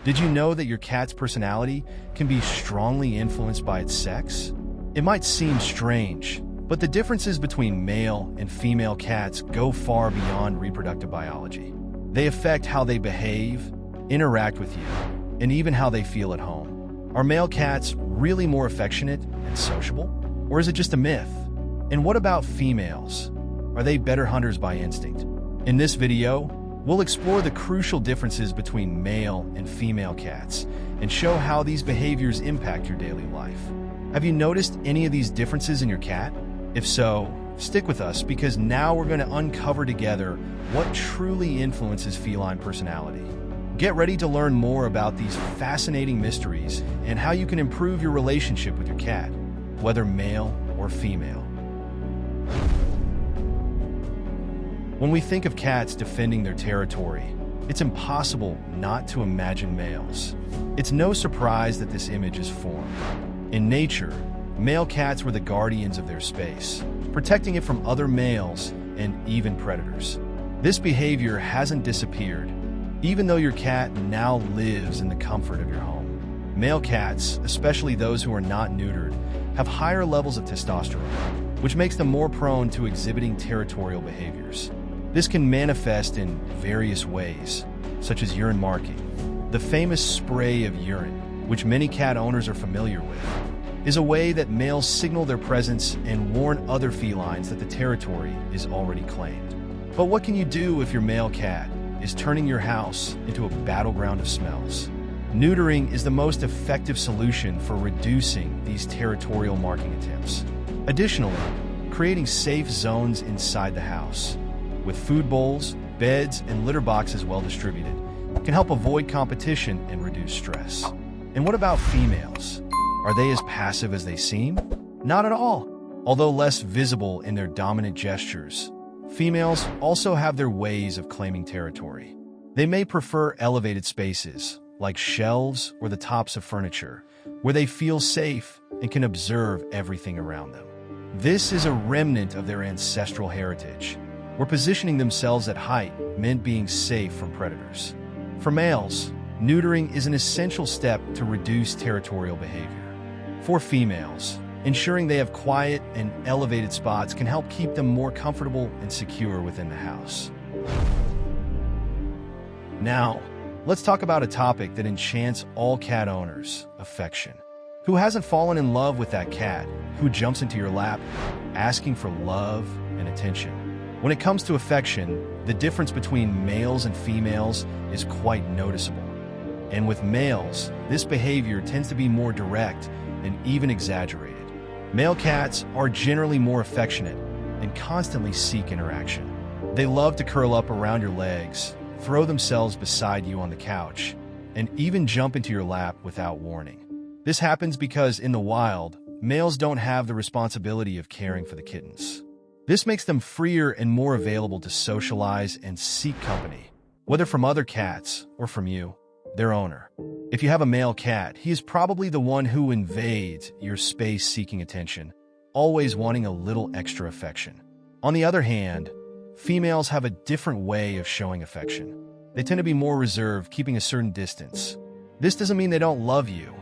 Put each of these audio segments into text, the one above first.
Did you know that your cat's personality can be strongly influenced by its sex? It might seem strange, but the differences between male and female cats go far beyond reproductive biology. They affect how they behave, interact with you, and even how they feel at home. Are male cats really more affectionate and sociable? Or is it just a myth? And what about females? Are they better hunters by instinct? In this video, we'll explore the crucial differences between male and female cats and show how these behaviors impact your daily life. Have you noticed any of these differences in your cat? If so, stick with us because now we're going to uncover together what truly influences feline personality. Get ready to learn more about these fascinating mysteries and how you can improve your relationship with your cat, whether male or female. When we think of cats defending their territory, it's impossible not to imagine males. It's no surprise that this image is formed. In nature, male cats were the guardians of their space, protecting it from other males and even predators. This behavior hasn't disappeared, even though your cat now lives in the comfort of your home. Male cats, especially those who are not neutered, have higher levels of testosterone, which makes them more prone to exhibiting territorial behaviors. This can manifest in various ways, such as urine marking. The famous spray of urine, which many cat owners are familiar with, is a way that males signal their presence and warn other felines that the territory is already claimed. But what can you do if your male cat is turning your house into a battleground of smells? Neutering is the most effective solution for reducing these territorial marking attempts. Additionally, creating safe zones inside the house, with food bowls, beds, and litter boxes well distributed, can help avoid competition and reduce stress. And what about females? Are they as passive as they seem? Not at all. Although less visible in their dominant gestures, females also have their ways of claiming territory. They may prefer elevated spaces, like shelves or the tops of furniture, where they feel safe and can observe everything around them. This is a remnant of their ancestral heritage, where positioning themselves at height meant being safe from predators. For males, neutering is an essential step to reduce territorial behavior. For females, ensuring they have quiet and elevated spots can help keep them more comfortable and secure within the house. Now, let's talk about a topic that enchants all cat owners: affection. Who hasn't fallen in love with that cat who jumps into your lap, asking for love and attention? When it comes to affection, the difference between males and females is quite noticeable. And with males, this behavior tends to be more direct and even exaggerated. Male cats are generally more affectionate and constantly seek interaction. They love to curl up around your legs, throw themselves beside you on the couch, and even jump into your lap without warning. This happens because in the wild, males don't have the responsibility of caring for the kittens. This makes them freer and more available to socialize and seek company, whether from other cats or from you, their owner. If you have a male cat, he is probably the one who invades your space seeking attention, always wanting a little extra affection. On the other hand, females have a different way of showing affection. They tend to be more reserved, keeping a certain distance. This doesn't mean they don't love you.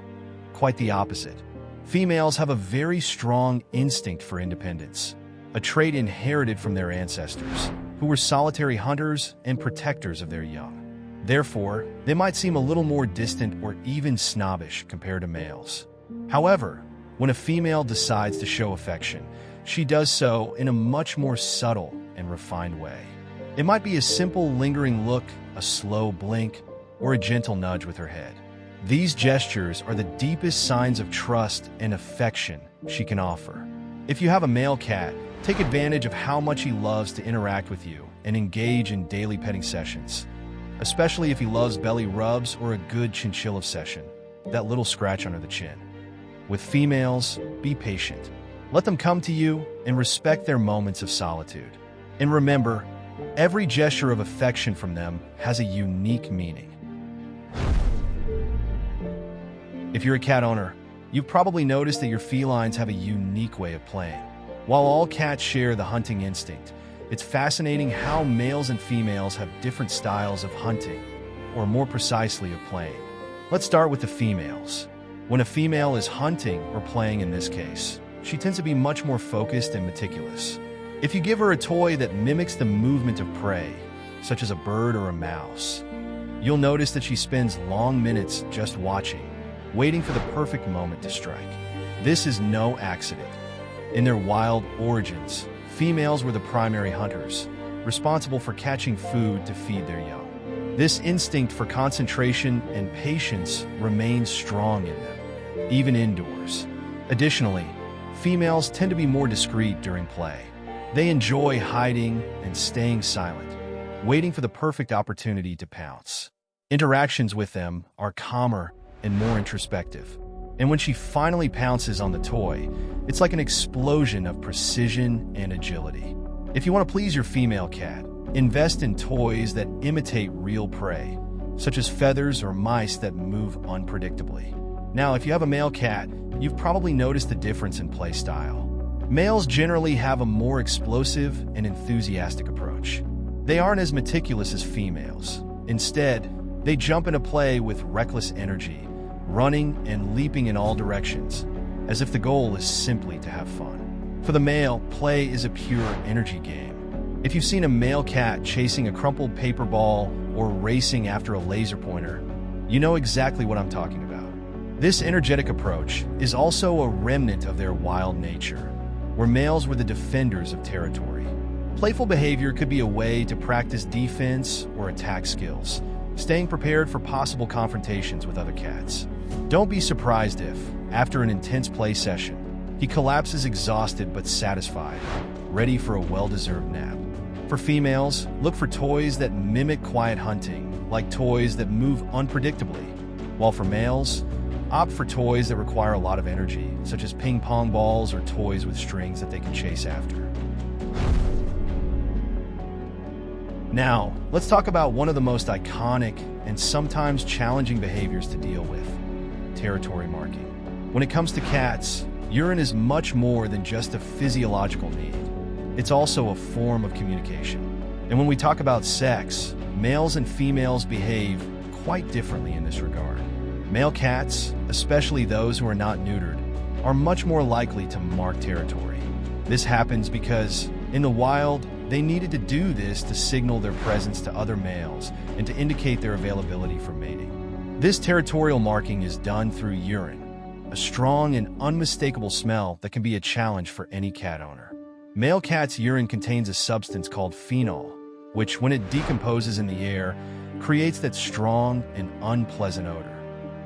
Quite the opposite. Females have a very strong instinct for independence, a trait inherited from their ancestors, who were solitary hunters and protectors of their young. Therefore, they might seem a little more distant or even snobbish compared to males. However, when a female decides to show affection, she does so in a much more subtle and refined way. It might be a simple, lingering look, a slow blink, or a gentle nudge with her head. These gestures are the deepest signs of trust and affection she can offer. If you have a male cat, take advantage of how much he loves to interact with you and engage in daily petting sessions, especially if he loves belly rubs or a good chinchilla session, that little scratch under the chin. With females, be patient. Let them come to you and respect their moments of solitude. And remember, every gesture of affection from them has a unique meaning. If you're a cat owner, you've probably noticed that your felines have a unique way of playing. While all cats share the hunting instinct, it's fascinating how males and females have different styles of hunting, or more precisely, of playing. Let's start with the females. When a female is hunting or playing in this case, she tends to be much more focused and meticulous. If you give her a toy that mimics the movement of prey, such as a bird or a mouse, you'll notice that she spends long minutes just watching, waiting for the perfect moment to strike. This is no accident. In their wild origins, females were the primary hunters, responsible for catching food to feed their young. This instinct for concentration and patience remains strong in them, even indoors. Additionally, females tend to be more discreet during play. They enjoy hiding and staying silent, waiting for the perfect opportunity to pounce. Interactions with them are calmer and more introspective. And when she finally pounces on the toy, it's like an explosion of precision and agility. If you want to please your female cat, invest in toys that imitate real prey, such as feathers or mice that move unpredictably. Now, if you have a male cat, you've probably noticed the difference in play style. Males generally have a more explosive and enthusiastic approach. They aren't as meticulous as females. Instead, they jump into play with reckless energy, running and leaping in all directions, as if the goal is simply to have fun. For the male, play is a pure energy game. If you've seen a male cat chasing a crumpled paper ball or racing after a laser pointer, you know exactly what I'm talking about. This energetic approach is also a remnant of their wild nature, where males were the defenders of territory. Playful behavior could be a way to practice defense or attack skills, staying prepared for possible confrontations with other cats. Don't be surprised if, after an intense play session, he collapses exhausted but satisfied, ready for a well-deserved nap. For females, look for toys that mimic quiet hunting, like toys that move unpredictably, while for males, opt for toys that require a lot of energy, such as ping pong balls or toys with strings that they can chase after. Now, let's talk about one of the most iconic and sometimes challenging behaviors to deal with: territory marking. When it comes to cats, urine is much more than just a physiological need. It's also a form of communication. And when we talk about sex, males and females behave quite differently in this regard. Male cats, especially those who are not neutered, are much more likely to mark territory. This happens because, in the wild, they needed to do this to signal their presence to other males and to indicate their availability for mating. This territorial marking is done through urine, a strong and unmistakable smell that can be a challenge for any cat owner. Male cats' urine contains a substance called phenol, which, when it decomposes in the air, creates that strong and unpleasant odor.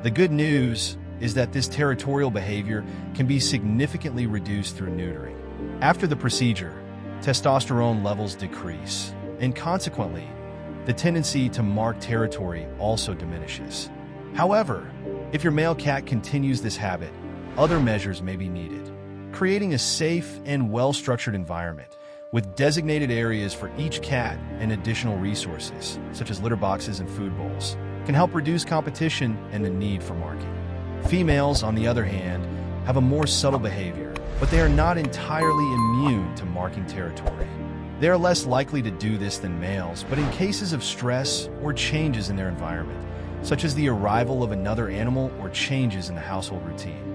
The good news is that this territorial behavior can be significantly reduced through neutering. After the procedure, testosterone levels decrease, and consequently, the tendency to mark territory also diminishes. However, if your male cat continues this habit, other measures may be needed. Creating a safe and well-structured environment with designated areas for each cat and additional resources, such as litter boxes and food bowls, can help reduce competition and the need for marking. Females, on the other hand, have a more subtle behavior, but they are not entirely immune to marking territory. They are less likely to do this than males, but in cases of stress or changes in their environment, such as the arrival of another animal or changes in the household routine,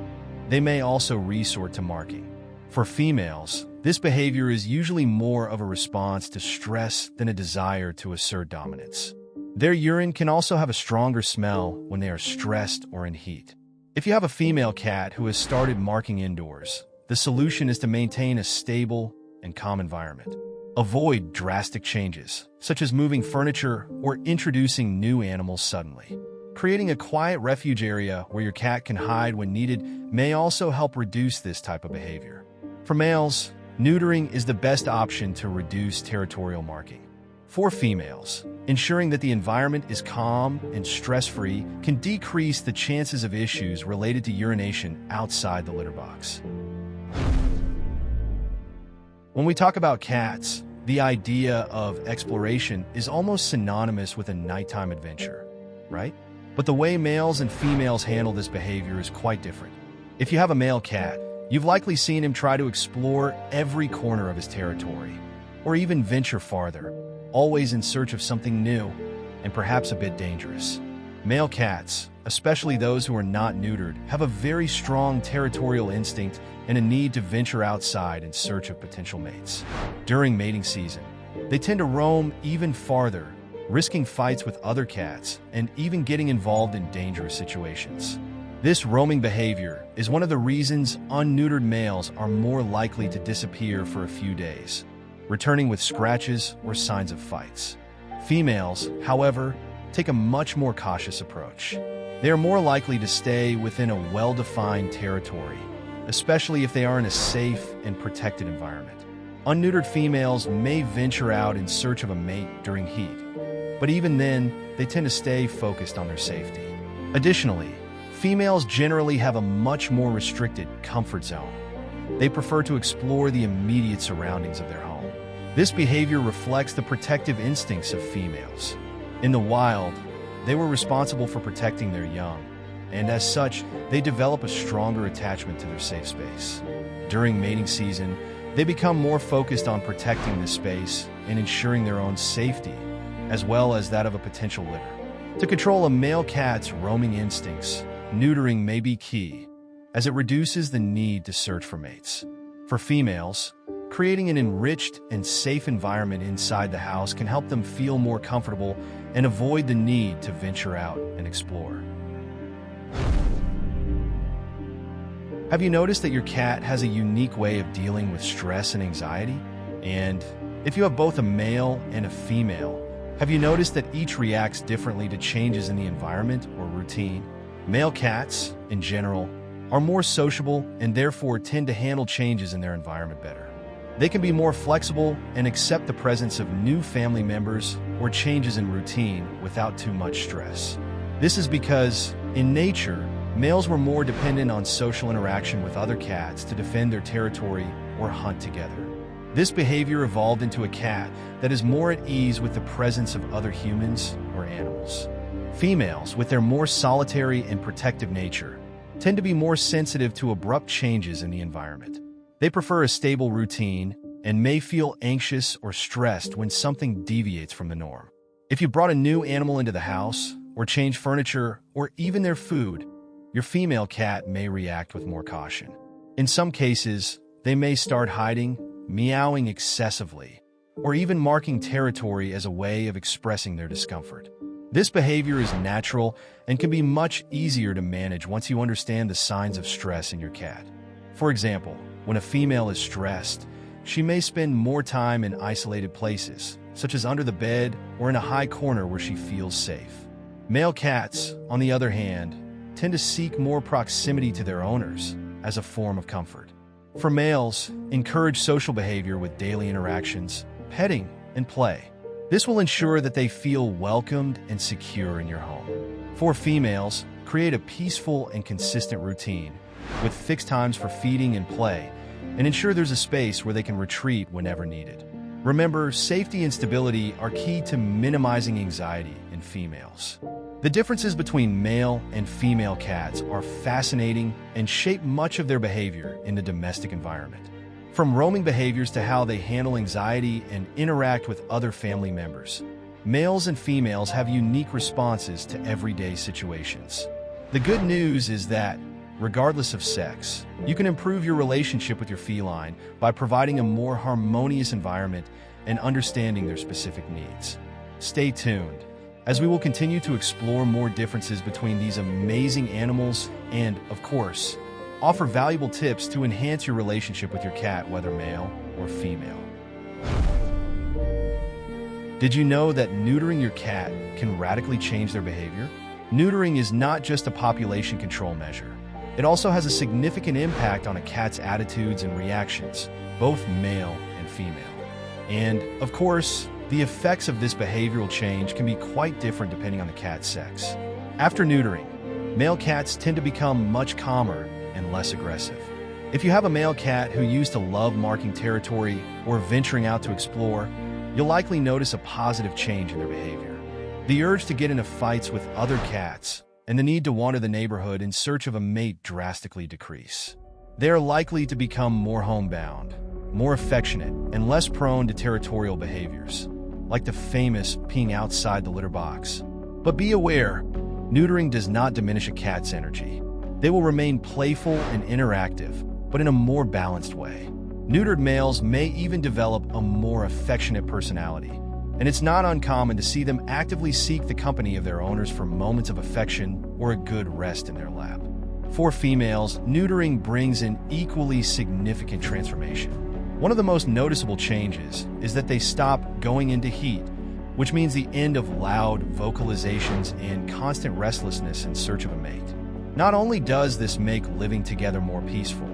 they may also resort to marking. For females, this behavior is usually more of a response to stress than a desire to assert dominance. Their urine can also have a stronger smell when they are stressed or in heat. If you have a female cat who has started marking indoors, the solution is to maintain a stable and calm environment. Avoid drastic changes, such as moving furniture or introducing new animals suddenly. Creating a quiet refuge area where your cat can hide when needed may also help reduce this type of behavior. For males, neutering is the best option to reduce territorial marking. For females, ensuring that the environment is calm and stress-free can decrease the chances of issues related to urination outside the litter box. When we talk about cats, the idea of exploration is almost synonymous with a nighttime adventure, right? But the way males and females handle this behavior is quite different. If you have a male cat, you've likely seen him try to explore every corner of his territory, or even venture farther, always in search of something new and perhaps a bit dangerous. Male cats, especially those who are not neutered, have a very strong territorial instinct and a need to venture outside in search of potential mates. During mating season, they tend to roam even farther, risking fights with other cats and even getting involved in dangerous situations. This roaming behavior is one of the reasons unneutered males are more likely to disappear for a few days, returning with scratches or signs of fights. Females, however, take a much more cautious approach. They are more likely to stay within a well-defined territory, especially if they are in a safe and protected environment. Unneutered females may venture out in search of a mate during heat, but even then, they tend to stay focused on their safety. Additionally, females generally have a much more restricted comfort zone. They prefer to explore the immediate surroundings of their home. This behavior reflects the protective instincts of females. In the wild, they were responsible for protecting their young, and as such, they develop a stronger attachment to their safe space. During mating season, they become more focused on protecting this space and ensuring their own safety, as well as that of a potential litter. To control a male cat's roaming instincts, neutering may be key, as it reduces the need to search for mates. For females, creating an enriched and safe environment inside the house can help them feel more comfortable and avoid the need to venture out and explore. Have you noticed that your cat has a unique way of dealing with stress and anxiety? And if you have both a male and a female, have you noticed that each reacts differently to changes in the environment or routine? Male cats, in general, are more sociable and therefore tend to handle changes in their environment better. They can be more flexible and accept the presence of new family members or changes in routine without too much stress. This is because, in nature, males were more dependent on social interaction with other cats to defend their territory or hunt together. This behavior evolved into a cat that is more at ease with the presence of other humans or animals. Females, with their more solitary and protective nature, tend to be more sensitive to abrupt changes in the environment. They prefer a stable routine and may feel anxious or stressed when something deviates from the norm. If you brought a new animal into the house, or changed furniture, or even their food, your female cat may react with more caution. In some cases, they may start hiding, meowing excessively, or even marking territory as a way of expressing their discomfort. This behavior is natural and can be much easier to manage once you understand the signs of stress in your cat. For example, when a female is stressed, she may spend more time in isolated places, such as under the bed or in a high corner where she feels safe. Male cats, on the other hand, tend to seek more proximity to their owners as a form of comfort. For males, encourage social behavior with daily interactions, petting, and play. This will ensure that they feel welcomed and secure in your home. For females, create a peaceful and consistent routine with fixed times for feeding and play, and ensure there's a space where they can retreat whenever needed. Remember, safety and stability are key to minimizing anxiety in females. The differences between male and female cats are fascinating and shape much of their behavior in the domestic environment. From roaming behaviors to how they handle anxiety and interact with other family members, males and females have unique responses to everyday situations. The good news is that, regardless of sex, you can improve your relationship with your feline by providing a more harmonious environment and understanding their specific needs. Stay tuned, as we will continue to explore more differences between these amazing animals and, of course, offer valuable tips to enhance your relationship with your cat, whether male or female. Did you know that neutering your cat can radically change their behavior? Neutering is not just a population control measure. It also has a significant impact on a cat's attitudes and reactions, both male and female. And, of course, the effects of this behavioral change can be quite different depending on the cat's sex. After neutering, male cats tend to become much calmer and less aggressive. If you have a male cat who used to love marking territory or venturing out to explore, you'll likely notice a positive change in their behavior. The urge to get into fights with other cats and the need to wander the neighborhood in search of a mate drastically decrease. They are likely to become more homebound, more affectionate, and less prone to territorial behaviors, like the famous peeing outside the litter box. But be aware, neutering does not diminish a cat's energy. They will remain playful and interactive, but in a more balanced way. Neutered males may even develop a more affectionate personality, and it's not uncommon to see them actively seek the company of their owners for moments of affection or a good rest in their lap. For females, neutering brings an equally significant transformation. One of the most noticeable changes is that they stop going into heat, which means the end of loud vocalizations and constant restlessness in search of a mate. Not only does this make living together more peaceful,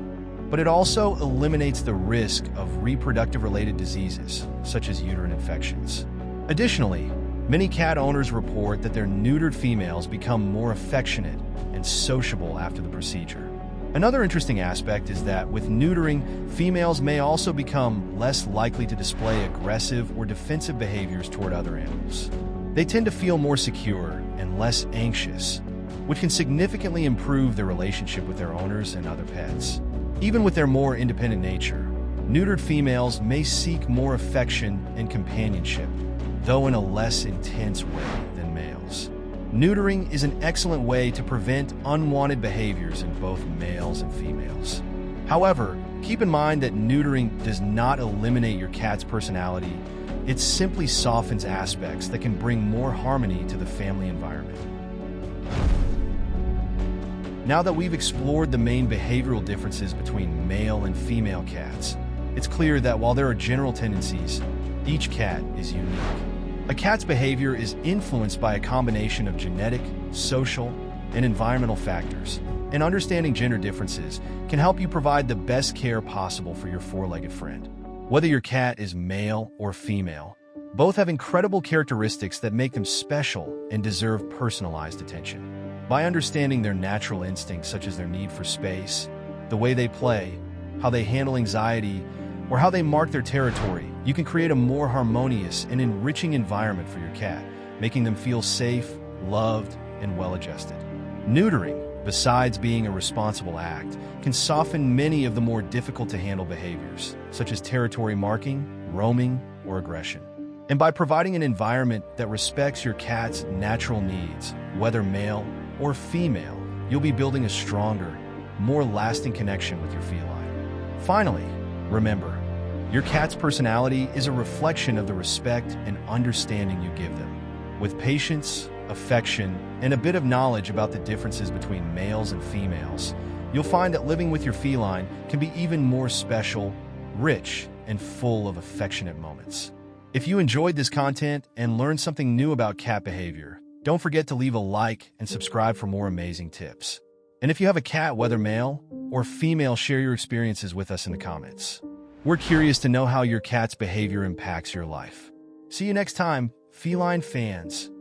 but it also eliminates the risk of reproductive-related diseases, such as uterine infections. Additionally, many cat owners report that their neutered females become more affectionate and sociable after the procedure. Another interesting aspect is that with neutering, females may also become less likely to display aggressive or defensive behaviors toward other animals. They tend to feel more secure and less anxious, which can significantly improve their relationship with their owners and other pets. Even with their more independent nature, neutered females may seek more affection and companionship, though in a less intense way than males. Neutering is an excellent way to prevent unwanted behaviors in both males and females. However, keep in mind that neutering does not eliminate your cat's personality. It simply softens aspects that can bring more harmony to the family environment. Now that we've explored the main behavioral differences between male and female cats, it's clear that while there are general tendencies, each cat is unique. A cat's behavior is influenced by a combination of genetic, social, and environmental factors, and understanding gender differences can help you provide the best care possible for your four-legged friend. Whether your cat is male or female, both have incredible characteristics that make them special and deserve personalized attention. By understanding their natural instincts, such as their need for space, the way they play, how they handle anxiety, or how they mark their territory, you can create a more harmonious and enriching environment for your cat, making them feel safe, loved, and well-adjusted. Neutering, besides being a responsible act, can soften many of the more difficult-to-handle behaviors, such as territory marking, roaming, or aggression. And by providing an environment that respects your cat's natural needs, whether male or female, you'll be building a stronger, more lasting connection with your feline. Finally, remember, your cat's personality is a reflection of the respect and understanding you give them. With patience, affection, and a bit of knowledge about the differences between males and females, you'll find that living with your feline can be even more special, rich, and full of affectionate moments. If you enjoyed this content and learned something new about cat behavior, don't forget to leave a like and subscribe for more amazing tips. And if you have a cat, whether male or female, share your experiences with us in the comments. We're curious to know how your cat's behavior impacts your life. See you next time, feline fans.